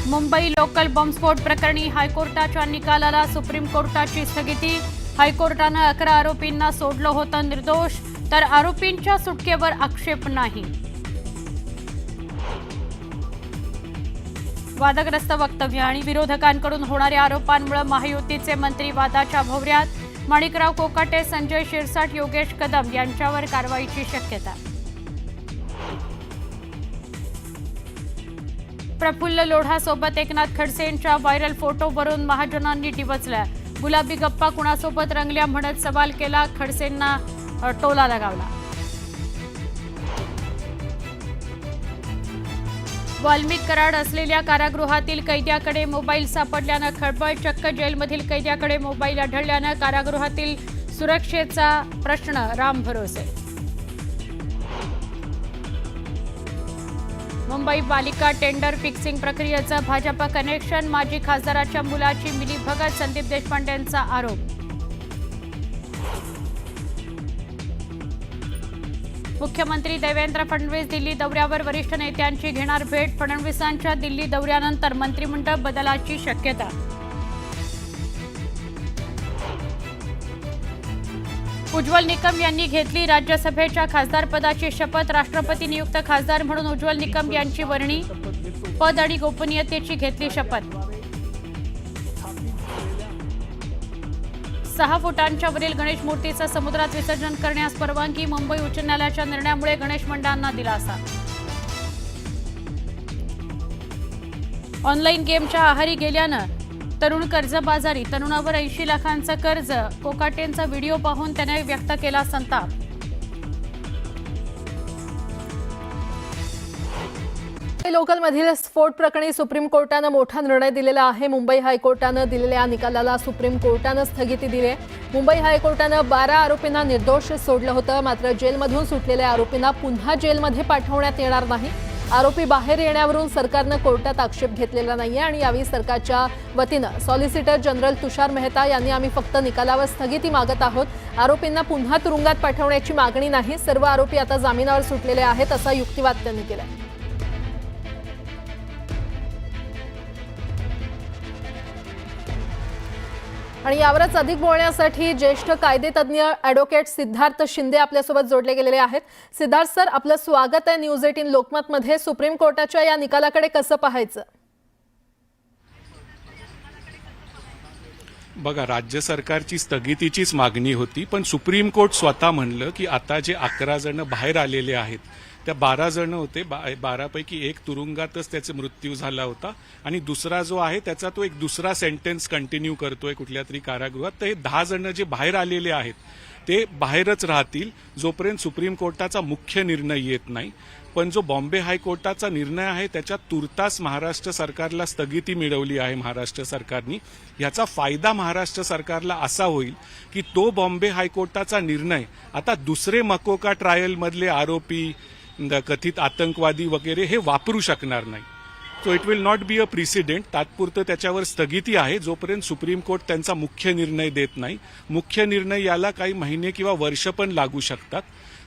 Mumbai local बॉम्बस्फोट प्रकरणी हायकोर्टाच्या निकालाला सुप्रीम कोर्टाची स्थगिती। हायकोर्टाने 11 आरोपींना सोडलं होतं निर्दोष, तर आरोपींच्या सुटकेवर आक्षेप नाही। वादग्रस्त वक्तव्य आणि विरोधकांकडून होणाऱ्या आरोपांमुळे महायुतीचे मंत्री वादाच्या भोवऱ्यात। माणिकराव कोकाटे, संजय शिरसाट, योगेश कदम यांच्यावर कारवाईची शक्यता। प्रफुल्ल लोढासोबत एकनाथ खडसेंच्या व्हायरल फोटोवरून महाजनांनी डिवचल्या। गुलाबी गप्पा कुणासोबत रंगल्या म्हणत सवाल केला, खडसेंना टोला लगावला। वाल्मिक कराड असलेल्या कारागृहातील कैद्याकडे मोबाईल सापडल्यानं खळबळ। चक्क जेलमधील कैद्याकडे मोबाईल आढळल्यानं कारागृहातील सुरक्षेचा प्रश्न राम भरोसे। मुंबई पालिका टेंडर फिक्सिंग प्रक्रियेचं भाजप कनेक्शन। माजी खासदाराच्या मुलाची मिलीभगत, संदीप देशपांडेंचा आरोप। मुख्यमंत्री देवेंद्र फडणवीस दिल्ली दौऱ्यावर, वरिष्ठ नेत्यांची घेणार भेट। फडणवीसांच्या दिल्ली दौऱ्यानंतर मंत्रिमंडळ बदलाची शक्यता। उज्ज्वल निकम यांनी घेतली राज्यसभेच्या खासदारपदाची शपथ। राष्ट्रपती नियुक्त खासदार म्हणून उज्ज्वल निकम यांची वर्णी। पद आणि गोपनीयतेची घेतली शपथ। 6 फुटांच्या वरील गणेश मूर्तीचं समुद्रात विसर्जन करण्यास परवानगी। मुंबई उच्च न्यायालयाच्या निर्णयामुळे गणेश मंडळांना दिलासा। ऑनलाईन गेमच्या आहारी गेल्यानं तरुण कर्जबाजारी, तरुणावर 80 लाखांचं कर्ज। कोकाटेंचा व्हिडिओ पाहून त्याने व्यक्त केला संताप। लोकलमधील स्फोट प्रकरणी सुप्रीम कोर्टाने मोठा निर्णय दिलेला आहे। मुंबई हायकोर्टाने दिलेल्या निकालाला सुप्रीम कोर्टाने स्थगिती दिली आहे। मुंबई हायकोर्टाने 12 आरोपींना निर्दोष सोडलं होतं, मात्र जेलमधून सुटलेल्या आरोपींना पुन्हा जेलमध्ये पाठवण्यात येणार नाही। आरोपी बाहेर येण्यावरून सरकारने कोर्टात आक्षेप घेतलेला नाहीये आणि यावेळी सरकारच्या वतीनं सॉलिसिटर जनरल तुषार मेहता यांनी आम्ही फक्त निकालावर स्थगिती मागत आहोत, आरोपींना पुन्हा तुरुंगात पाठवण्याची मागणी नाही। सर्व आरोपी आता जामिनावर सुटलेले आहेत असा युक्तिवाद त्यांनी केला। आणि यावरच अधिक बोलण्यासाठी ज्येष्ठ कायदेतज्ञ ॲडव्होकेट सिद्धार्थ शिंदे आपल्यासोबत जोडले गेलेले आहेत। सिद्धार्थ सर, आपलं स्वागत आहे न्यूज 18 लोकमतमध्ये। सुप्रीम कोर्टाच्या या निकालाकडे कसं पाहायचं? बघा, राज्य सरकारची स्थगितीचीच मागणी होती, पण सुप्रीम कोर्ट स्वतः म्हणलं की आता जे 11 जण बाहेर आलेले आहेत त्या 12 जण होते, 12 पैकी एक तुरुंगातच त्याचा मृत्यू झाला होता आणि दुसरा जो आहे त्याचा तो एक दुसरा सेंटेन्स कंटिन्यू करतोय कुठल्या तरी कारागृहात। तर हे 10 जण जे बाहेर आलेले आहेत ते बाहेरच राहतील जोपर्यंत सुप्रीम कोर्टाचा मुख्य निर्णय येत नाही। पण जो बॉम्बे हायकोर्टाचा निर्णय आहे त्याच्यात तुर्तास महाराष्ट्र सरकारला स्थगिती मिळवली आहे महाराष्ट्र सरकारनी। याचा फायदा महाराष्ट्र सरकारला असा होईल की तो बॉम्बे हायकोर्टाचा निर्णय आता दुसरे मकोका ट्रायल मधले आरोपी, कथित आतंकवादी वगैरे हे वापरू शकणार नाही। So it will not be a precedent. तात्पुरतं त्याच्यावर स्थगिती आहे जोपर्यंत सुप्रीम कोर्ट त्यांचा मुख्य निर्णय देत नाही। मुख्य निर्णय याला काही महिने किंवा वर्ष पण लागू शकतात।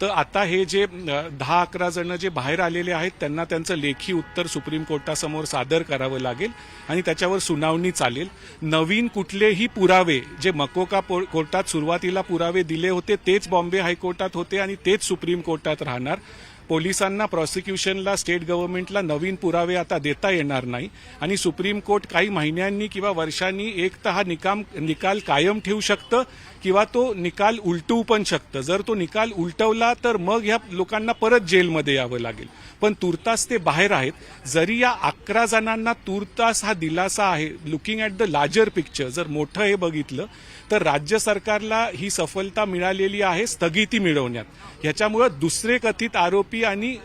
तर आता हे जे 10-11 जण जे बाहेर आलेले आहेत त्यांना त्यांचं लेखी उत्तर सुप्रीम कोर्टासमोर सादर करावं लागेल आणि त्याच्यावर सुनावणी चालेल। नवीन कुठलेही पुरावे जे मकोका कोर्टात सुरुवातीला पुरावे दिले होते तेच बॉम्बे हायकोर्टात होते आणि तेच सुप्रीम कोर्टात राहणार। पोलिसांना, प्रॉसिक्युशनला, स्टेट गव्हर्नमेंटला नवीन पुरावे आता देता येणार नाही आणि सुप्रीम कोर्ट काही महिन्यांनी किंवा वर्षांनी एक तर हा निकाल कायम ठेवू शकतं किंवा तो निकाल उलटवू पण शकतं। जर तो निकाल उलटवला तर मग ह्या लोकांना परत जेलमध्ये यावं लागेल। पण तुर्तास ते बाहेर आहेत। जरी या 11 जणांना तुर्तास हा दिलासा आहे, looking at the larger picture, जर मोठं हे बघितलं तर राज्य सरकारला ही सफलता मिळालेली आहे स्थगिती मिळवण्यात। ह्याच्यामुळे दुसरे कथित आरोपी आणि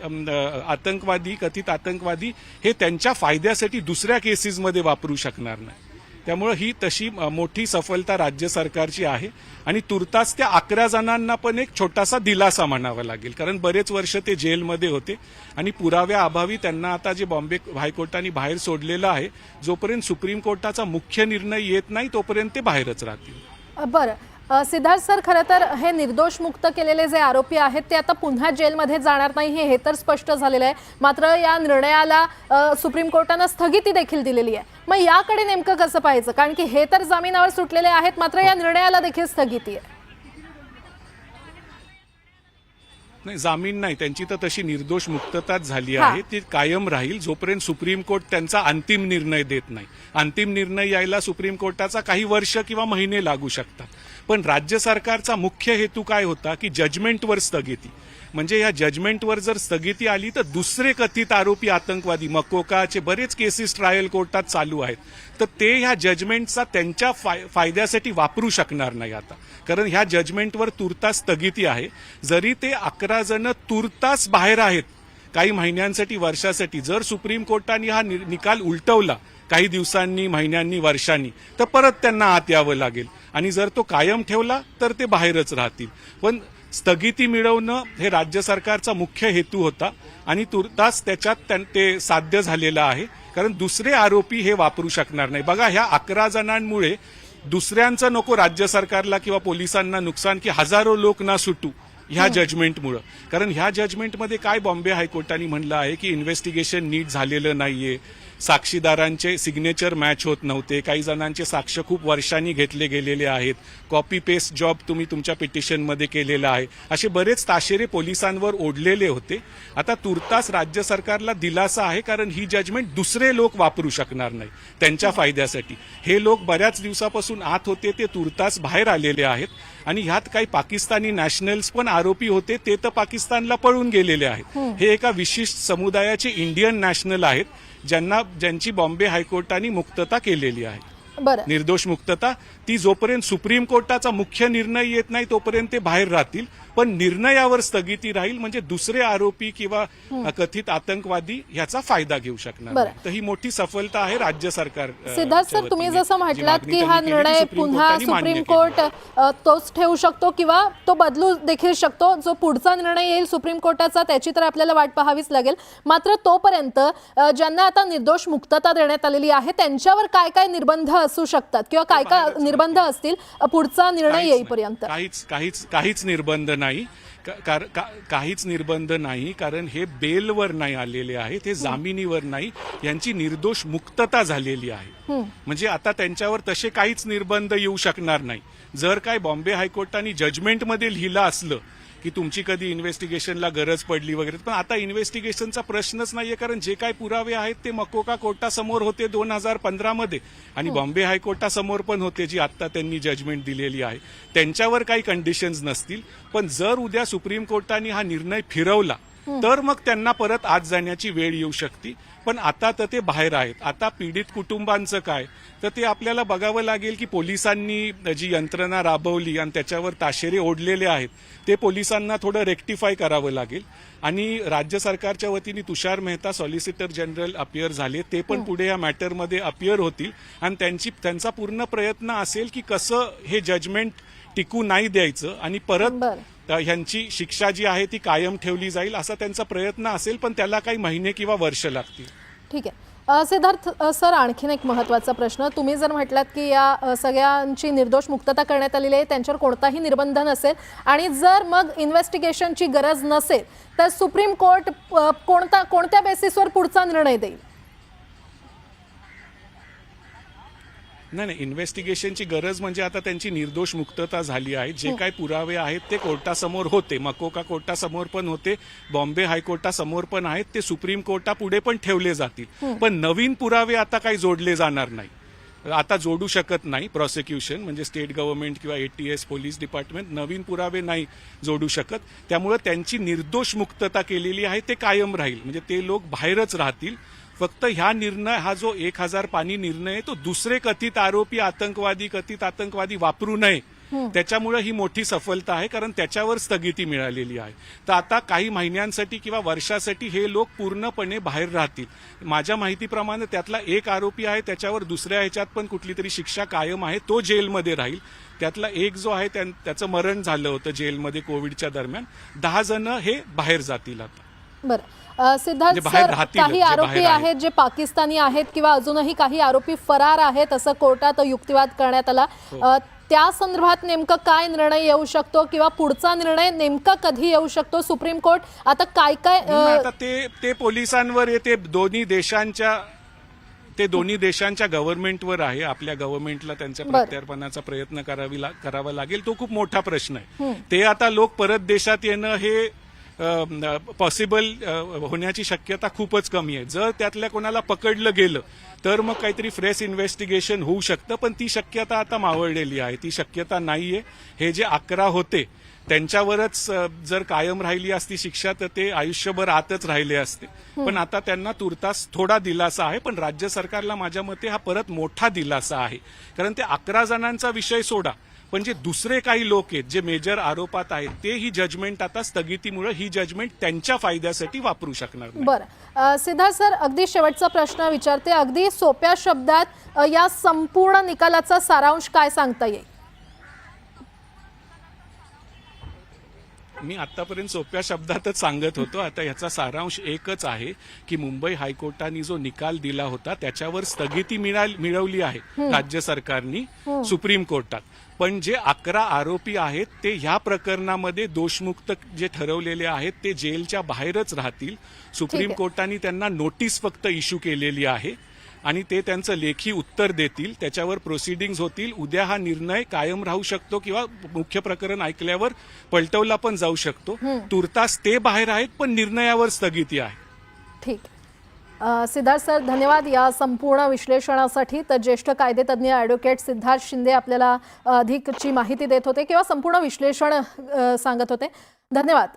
कथित आतंकवादी हे त्यांच्या फायद्यासाठी दुसऱ्या केसेसमध्ये वापरू शकणार नाही। त्यामुळे ही तशी मोठी सफलता राज्य सरकारची आहे आणि तुर्तास त्या 11 जणांना पण एक छोटासा दिलासा म्हणावा लागेल, कारण बरेच वर्ष ते जेलमध्ये होते आणि पुराव्याअभावी त्यांना आता जे बॉम्बे हायकोर्टाने बाहेर सोडलेलं आहे, जोपर्यंत सुप्रीम कोर्टाचा मुख्य निर्णय येत नाही तोपर्यंत ते बाहेरच राहतील। बरं, सिद्धार्थ सर, खरं तर हे निर्दोष मुक्त केलेले जे आरोपी आहेत ते आता पुन्हा जेलमध्ये जाणार नाही हे तर स्पष्ट झालेलं आहे. मात्र या निर्णयाला सुप्रीम कोर्टानं स्थगिती देखील दिलेली आहे. मग याकडे नेमकं कसं पाहायचं, कारण की हे तर जामिनावर सुटलेले आहेत मात्र या निर्णयाला देखील स्थगिती आहे. नाही, जामीन नाही, त्यांची तर तशी निर्दोष मुक्तताच झाली आहे. ती कायम राहील जोपर्यंत सुप्रीम कोर्ट त्यांचा अंतिम निर्णय देत नाही. अंतिम निर्णय यायला सुप्रीम कोर्टाचा काही वर्ष किंवा महिने लागू शकतात. पण राज्य सरकारचा मुख्य हेतू काय होता की जजमेंटवर स्थगिती, म्हणजे या जजमेंटवर जर स्थगिती आली तर दुसरे कथित आरोपी आतंकवादी मकोकाचे बरेच केसेस ट्रायल कोर्टात चालू आहेत, तर ते ह्या जजमेंटचा त्यांच्या फायद्यासाठी वापरू शकणार नाही आता, कारण ह्या जजमेंटवर तुर्तास स्थगिती आहे. जरी ते 11 जण तुर्तास बाहेर आहेत काही महिन्यांसाठी वर्षासाठी, जर सुप्रीम कोर्टाने हा निकाल उलटवला काही दिवसांनी महिन्यांनी वर्षांनी तर परत त्यांना आत यावं लागेल, आणि जर तो कायम ठेवला तर ते बाहेरच राहतील. पण स्थगिती मिळवणं हे राज्य सरकारचा मुख्य हेतू होता आणि तुर्तास त्याच्यात ते साध्य झालेलं आहे, कारण दुसरे आरोपी हे वापरू शकणार नाही. बघा, ह्या 11 जणांमुळे दुसऱ्यांचं नको राज्य सरकारला किंवा पोलिसांना नुकसान की हजारो लोक ना सुटू ह्या जजमेंटमुळं. कारण ह्या जजमेंटमध्ये काय बॉम्बे हायकोर्टाने म्हणलं आहे की इन्व्हेस्टिगेशन नीट झालेलं नाहीये, साक्षीदारांचे सिग्नेचर मॅच होत नव्हते, काही जणांचे साक्ष खूप वर्षांनी घेतले गेलेले आहेत, कॉपी पेस्ट जॉब तुम्ही तुमच्या पिटिशनमध्ये केलेला आहे, असे बरेच ताशेरे पोलिसांवर ओढलेले होते. आता तुर्तास राज्य सरकारला दिलासा आहे, कारण ही जजमेंट दुसरे लोक वापरू शकणार नाही त्यांच्या फायद्यासाठी. हे लोक बऱ्याच दिवसापासून आत होते, ते तुर्तास बाहेर आलेले आहेत, आणि ह्यात काही पाकिस्तानी नॅशनल्स पण आरोपी होते, ते तर पाकिस्तानला पळून गेलेले आहेत. हे एका विशिष्ट समुदायाचे इंडियन नॅशनल आहेत ज्यांची बॉम्बे हायकोर्टाने मुक्तता केलेली आहे. निर्दोष मुक्तता ती जोपर्यंत सुप्रीम कोर्टाचा मुख्य निर्णय येत नाही तोपर्यंत ते बाहेर राहतील, पण निर्णयावर स्थगिती राहील, म्हणजे दुसरे आरोपी किंवा कथित आतंकवादी ह्याचा फायदा घेऊ शकणार. तर ही मोठी सफलता आहे राज्य सरकार. सिद्धार्थ सर, तुम्ही जसं म्हटलात की हा निर्णय पुन्हा सुप्रीम कोर्ट तोच ठेवू शकतो किंवा तो बदलू देखील शकतो. जो पुढचा निर्णय येईल सुप्रीम कोर्टाचा त्याची तर आपल्याला वाट पाहावीच लागेल. मात्र तोपर्यंत ज्यांना आता निर्दोष मुक्तता देण्यात आलेली आहे त्यांच्यावर काय काय निर्बंध असू शकतात किंवा काय काय निर्बंध असतील पुढचा निर्णय येईपर्यंत? काहीच निर्बंध नाही. काहीच निर्बंध नाही, कारण हे बेलवर नाही आलेले आहेत, हे जामिनीवर नाही, यांची निर्दोष मुक्तता झालेली आहे. म्हणजे आता त्यांच्यावर तसे काहीच निर्बंध येऊ शकणार नाही. जर काय बॉम्बे हायकोर्टाने जजमेंटमध्ये लिहिलं असलं की तुमची कधी इन्व्हेस्टिगेशनला गरज पडली वगैरे, पण आता इन्व्हेस्टिगेशनचा प्रश्नच नाहीये, कारण जे काही पुरावे आहेत ते मकोका कोर्टासमोर होते 2015 मध्ये, आणि बॉम्बे हायकोर्टासमोर पण होते, जी आता त्यांनी जजमेंट दिलेली आहे. त्यांच्यावर काही कंडिशन्स नसतील. पण जर उद्या सुप्रीम कोर्टाने हा निर्णय फिरवला तर मग त्यांना परत आत जाण्याची वेळ येऊ शकते. पण आता तर ते बाहेर आहेत. आता पीडित कुटुंबांचं काय, तर ते आपल्याला बघावं लागेल की पोलिसांनी जी यंत्रणा राबवली आणि त्याच्यावर ताशेरे ओढलेले आहेत ते पोलिसांना थोडं रेक्टिफाय करावं लागेल. आणि राज्य सरकारच्या वतीने Tushar Mehta solicitor general appear झाले, ते पण पुढे या मॅटरमध्ये अपियर होतील, आणि त्यांचा पूर्ण प्रयत्न असेल की कसं हे जजमेंट टिकू नाही द्यायचं आणि परत ह्यांची शिक्षा जी आहे ती कायम ठेवली जाईल, असा त्यांचा प्रयत्न असेल. पण त्याला काही महिने किंवा वर्ष लागतील. ठीक आहे. सिद्धार्थ सर, आणखीन एक महत्त्वाचा प्रश्न. तुम्ही जर म्हटलात की या सगळ्यांची निर्दोष मुक्तता करण्यात आलेली आहे, त्यांच्यावर कोणताही निर्बंध नसेल, आणि जर मग इन्व्हेस्टिगेशनची गरज नसेल तर सुप्रीम कोर्ट कोणत्या बेसिसवर पुढचा निर्णय देईल? नाही, इन्व्हेस्टिगेशनची गरज म्हणजे आता त्यांची निर्दोष मुक्तता झाली आहे. जे काही पुरावे आहेत ते कोर्टासमोर होते, मकोका कोर्टासमोर पण होते, बॉम्बे हायकोर्टासमोर पण आहेत, ते सुप्रीम कोर्टापुढे पण ठेवले जातील. पण नवीन पुरावे आता काही जोडले जाणार नाही, आता जोडू शकत नाही. प्रॉसिक्युशन म्हणजे स्टेट गव्हर्नमेंट किंवा ATS पोलीस डिपार्टमेंट नवीन पुरावे नाही जोडू शकत. त्यामुळे त्यांची निर्दोष मुक्तता केलेली आहे ते कायम राहील, म्हणजे ते लोक बाहेरच राहतील. फक्त ह्या निर्णय, हा जो 1000 पानी निर्णय आहे, तो दुसरे कथित आरोपी कथित आतंकवादी वापरू नये, त्याच्यामुळे ही मोठी सफलता आहे, कारण त्याच्यावर स्थगिती मिळालेली आहे. तर आता काही महिन्यांसाठी किंवा वर्षासाठी हे लोक पूर्णपणे बाहेर राहतील. माझ्या माहितीप्रमाणे त्यातला एक आरोपी आहे, त्याच्यावर दुसऱ्या ह्याच्यात पण कुठली तरी शिक्षा कायम आहे, तो जेलमध्ये राहील. त्यातला एक जो आहे त्याचं मरण झालं होतं जेलमध्ये कोविडच्या दरम्यान. 10 जण हे बाहेर जातील आता. बरं सिद्धार्थ सर, काही आरोपी आहेत जे पाकिस्तानी आहेत किंवा अजूनही काही आरोपी फरार आहेत असं कोर्टात युक्तिवाद करण्यात आला. त्या संदर्भात नेमकं काय निर्णय येऊ शकतो किंवा पुढचा निर्णय नेमका कधी येऊ शकतो? सुप्रीम कोर्ट आता काय काय आता ते पोलिसांवर आहे, ते दोन्ही देशांच्या गव्हर्नमेंटवर आहे. आपल्या गव्हर्नमेंटला त्यांच्या प्रत्यार्पणाचा प्रयत्न करावा लागेल. तो खूप मोठा प्रश्न आहे. ते आता लोक परत देशात येणं हे पॉसिबल होण्याची शक्यता खूपच कमी आहे. जर त्यातल्या कोणाला पकडलं गेलं तर मग काहीतरी फ्रेश इन्व्हेस्टिगेशन होऊ शकतं, पण ती शक्यता आता मावळलेली आहे. ती शक्यता नाहीये. हे जे 11 होते त्यांच्यावरच जर कायम राहिली असती शिक्षा तर ते आयुष्यभर आतच राहिले असते. पण आता त्यांना तुर्तास थोडा दिलासा आहे. पण राज्य सरकारला माझ्या मते हा परत मोठा दिलासा आहे. कारण ते 11 जणांचा विषय सोडा, पण जे दुसरे काही लोक आहेत जे मेजर आरोपात आहेत ते ही जजमेंट आता स्थगितीमुळे ही जजमेंट त्यांच्या फायद्यासाठी वापरू शकणार नाही. बरं, सिद्धार्थ सर, अगदी शेवटचा प्रश्न विचारते. अगदी सोप्या शब्दात या संपूर्ण निकालाचा सारांश काय सांगता येईल? मी आतापर्यंत सोप्या शब्दातच सांगत होतो. आता याचा सारांश एकच आहे की मुंबई हायकोर्टाने जो निकाल दिला होता त्याच्यावर स्थगिती मिळवली आहे राज्य सरकारनी सुप्रीम कोर्टात. पण जे 11 आरोपी आहेत ते ह्या प्रकरणामध्ये दोषमुक्त जे ठरवलेले आहेत ते जेलच्या बाहेरच राहतील. सुप्रीम कोर्टाने त्यांना नोटीस फक्त इश्यू केलेली आहे आणि ते त्यांचं लेखी उत्तर देतील. त्याच्यावर प्रोसिडिंग्स होतील. उद्या हा निर्णय कायम राहू शकतो किंवा मुख्य प्रकरण ऐकल्यावर पलटवला पण जाऊ शकतो. तुर्तास ते बाहेर आहेत पण निर्णयावर स्थगिती आहे. ठीक. सिद्धार्थ सर, धन्यवाद या संपूर्ण विश्लेषणासाठी. तर ज्येष्ठ कायदेतज्ञ ॲडव्होकेट सिद्धार्थ शिंदे आपल्याला अधिकची माहिती देत होते किंवा संपूर्ण विश्लेषण सांगत होते. धन्यवाद.